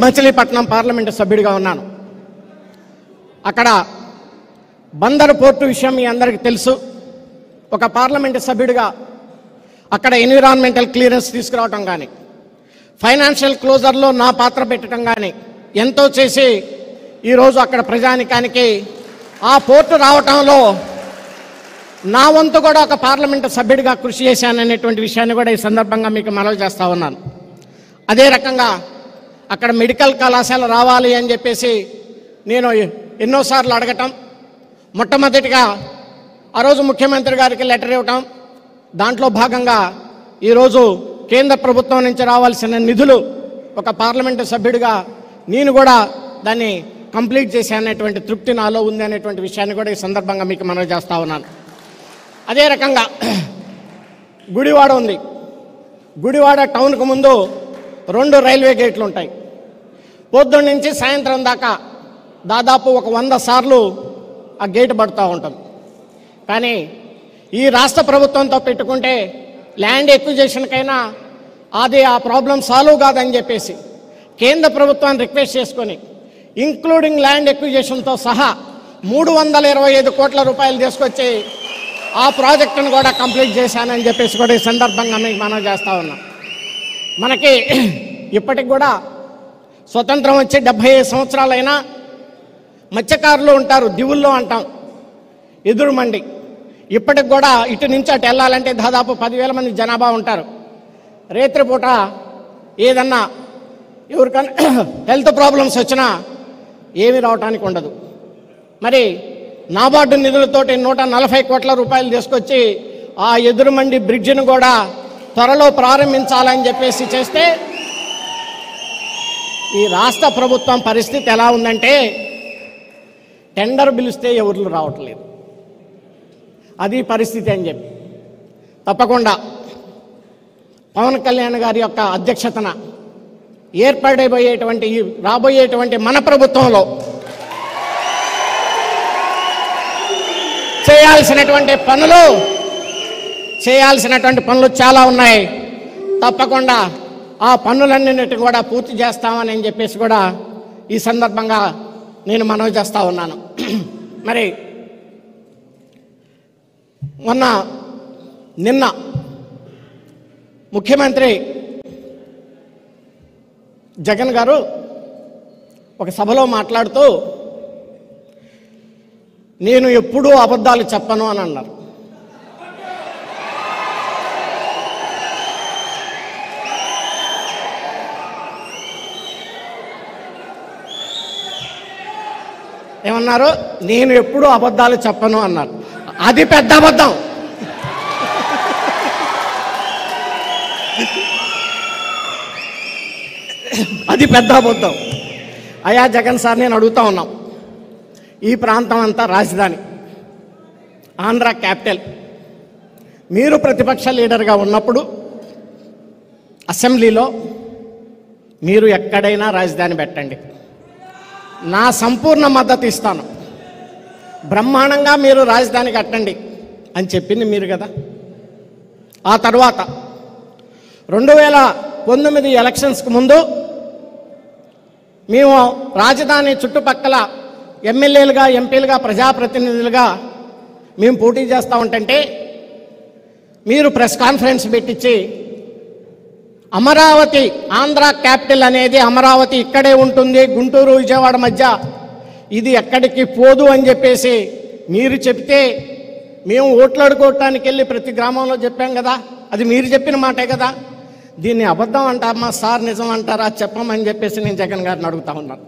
Machilipatnam parliament సభ్యుడిగా ఉన్నాను. అక్కడ బందరు పోర్టు విషయం మీ అందరికీ తెలుసు. ఒక పార్లమెంటు సభ్యుడిగా అక్కడ ఎన్విరాన్మెంటల్ క్లియరెన్స్ తీసుకురావటం కానీ, ఫైనాన్షియల్ క్లోజర్లో నా పాత్ర పెట్టడం కానీ ఎంతో చేసి ఈరోజు అక్కడ ప్రజానికానికి ఆ పోర్టు రావటంలో నా వంతు కూడా ఒక పార్లమెంటు సభ్యుడిగా కృషి చేశాననేటువంటి విషయాన్ని కూడా ఈ సందర్భంగా మీకు మనవి చేస్తూ ఉన్నాను. అదే రకంగా అక్కడ మెడికల్ కళాశాల రావాలి అని చెప్పేసి నేను ఎన్నోసార్లు అడగటం, మొట్టమొదటిగా ఆ రోజు ముఖ్యమంత్రి గారికి లెటర్ ఇవ్వటం, దాంట్లో భాగంగా ఈరోజు కేంద్ర ప్రభుత్వం నుంచి రావాల్సిన నిధులు ఒక పార్లమెంటు సభ్యుడిగా నేను కూడా దాన్ని కంప్లీట్ చేశాననేటువంటి తృప్తి నాలో ఉంది అనేటువంటి విషయాన్ని కూడా ఈ సందర్భంగా మీకు మనవి చేస్తూ ఉన్నాను. అదే రకంగా గుడివాడ ఉంది. గుడివాడ టౌన్కు ముందు 2 రైల్వే గేట్లు ఉంటాయి. పొద్దున్న నుంచి సాయంత్రం దాకా దాదాపు ఒక 100 సార్లు ఆ గేటు పడుతూ ఉంటుంది. కానీ ఈ రాష్ట్ర ప్రభుత్వంతో పెట్టుకుంటే ల్యాండ్ ఎక్విజిషన్కైనా అది ఆ ప్రాబ్లం సాల్వ్ కాదని చెప్పేసి కేంద్ర ప్రభుత్వాన్ని రిక్వెస్ట్ చేసుకొని ఇంక్లూడింగ్ ల్యాండ్ ఎక్విజిషన్తో సహా 325 కోట్ల రూపాయలు తీసుకొచ్చి ఆ ప్రాజెక్టును కూడా కంప్లీట్ చేశానని చెప్పేసి కూడా ఈ సందర్భంగా మీకు మనం చేస్తూ ఉన్నాం. మనకి ఇప్పటికి కూడా స్వతంత్రం వచ్చి 75 సంవత్సరాలైనా మత్స్యకారులు ఉంటారు, దివుల్లో అంటాం, ఎదురు మండి. ఇప్పటికి కూడా ఇటు నుంచి అటు వెళ్ళాలంటే దాదాపు 10,000 మంది జనాభా ఉంటారు. రేత్రిపూట ఏదన్నా ఎవరికన్నా హెల్త్ ప్రాబ్లమ్స్ వచ్చినా ఏమీ రావటానికి ఉండదు. మరి నాబార్డు నిధులతోటి 140 కోట్ల రూపాయలు తీసుకొచ్చి ఆ ఎదురుమండి బ్రిడ్జిని కూడా త్వరలో ప్రారంభించాలని చెప్పేసి చేస్తే ఈ రాష్ట్ర ప్రభుత్వం పరిస్థితి ఎలా ఉందంటే టెండర్ పిలిస్తే ఎవరు రావట్లేదు, అది పరిస్థితి అని చెప్పి తప్పకుండా పవన్ కళ్యాణ్ గారి యొక్క అధ్యక్షతన ఏర్పడబోయేటువంటి రాబోయేటువంటి మన ప్రభుత్వంలో చేయాల్సినటువంటి పనులు చాలా ఉన్నాయి. తప్పకుండా ఆ పనులన్నింటినీ కూడా పూర్తి చేస్తామని చెప్పేసి కూడా ఈ సందర్భంగా నేను మనవి చేస్తూ ఉన్నాను. మరి నిన్న ముఖ్యమంత్రి జగన్ గారు ఒక సభలో మాట్లాడుతూ నేను ఎప్పుడూ అబద్ధాలు చెప్పను అని అన్నారు. ఏమన్నారు? నేను ఎప్పుడూ అబద్ధాలు చెప్పను అన్నారు. అది పెద్ద అబద్ధం. అది పెద్ద అబద్ధం. అయ్యా జగన్ సార్, నేను అడుగుతా ఉన్నాం, ఈ ప్రాంతం అంతా రాజధాని, ఆంధ్ర క్యాపిటల్. మీరు ప్రతిపక్ష లీడర్గా ఉన్నప్పుడు అసెంబ్లీలో మీరు ఎక్కడైనా రాజధాని పెట్టండి, నా సంపూర్ణ మద్దతు ఇస్తాను, బ్రహ్మాండంగా మీరు రాజధాని కట్టండి అని చెప్పింది మీరు కదా. ఆ తర్వాత 2019 ఎలక్షన్స్కి ముందు మేము రాజధాని చుట్టుపక్కల ఎమ్మెల్యేలుగా, ఎంపీలుగా, ప్రజాప్రతినిధులుగా మేము పోటీ చేస్తూ ఉంటుంటే మీరు ప్రెస్ కాన్ఫరెన్స్ పెట్టించి అమరావతి, ఆంధ్ర క్యాపిటల్ అనేది అమరావతి ఇక్కడే ఉంటుంది, గుంటూరు విజయవాడ మధ్య, ఇది ఎక్కడికి పోదు అని చెప్పేసి మీరు చెప్తే మేము ఓట్లు అడుకోవటానికి వెళ్ళి ప్రతి గ్రామంలో చెప్పాం కదా. అది మీరు చెప్పిన మాటే కదా. దీన్ని అబద్ధం అంటారమ్మా సార్, నిజం అంటారా చెప్పమని చెప్పేసి నేను జగన్ గారిని అడుగుతా ఉన్నాను.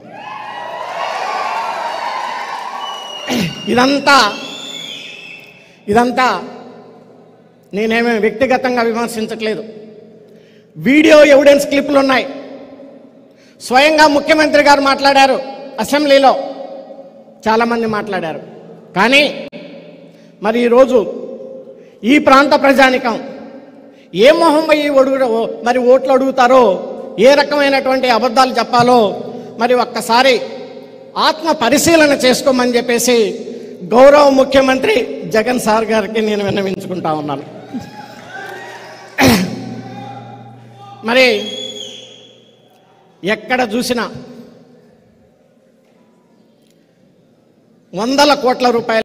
ఇదంతా నేనేమీ వ్యక్తిగతంగా విమర్శించట్లేదు. వీడియో ఎవిడెన్స్ క్లిప్లు ఉన్నాయి. స్వయంగా ముఖ్యమంత్రి గారు మాట్లాడారు, అసెంబ్లీలో చాలామంది మాట్లాడారు. కానీ మరి ఈరోజు ఈ ప్రాంత ప్రజానికం ఏ మొహం పోయి మరి ఓట్లు అడుగుతారో, ఏ రకమైనటువంటి అబద్ధాలు చెప్పాలో మరి ఒక్కసారి ఆత్మ పరిశీలన చేసుకోమని చెప్పేసి గౌరవ ముఖ్యమంత్రి జగన్ సార్ గారికి నేను విన్నవించుకుంటా ఉన్నాను. మరి ఎక్కడ చూసినా వందల కోట్ల రూపాయలు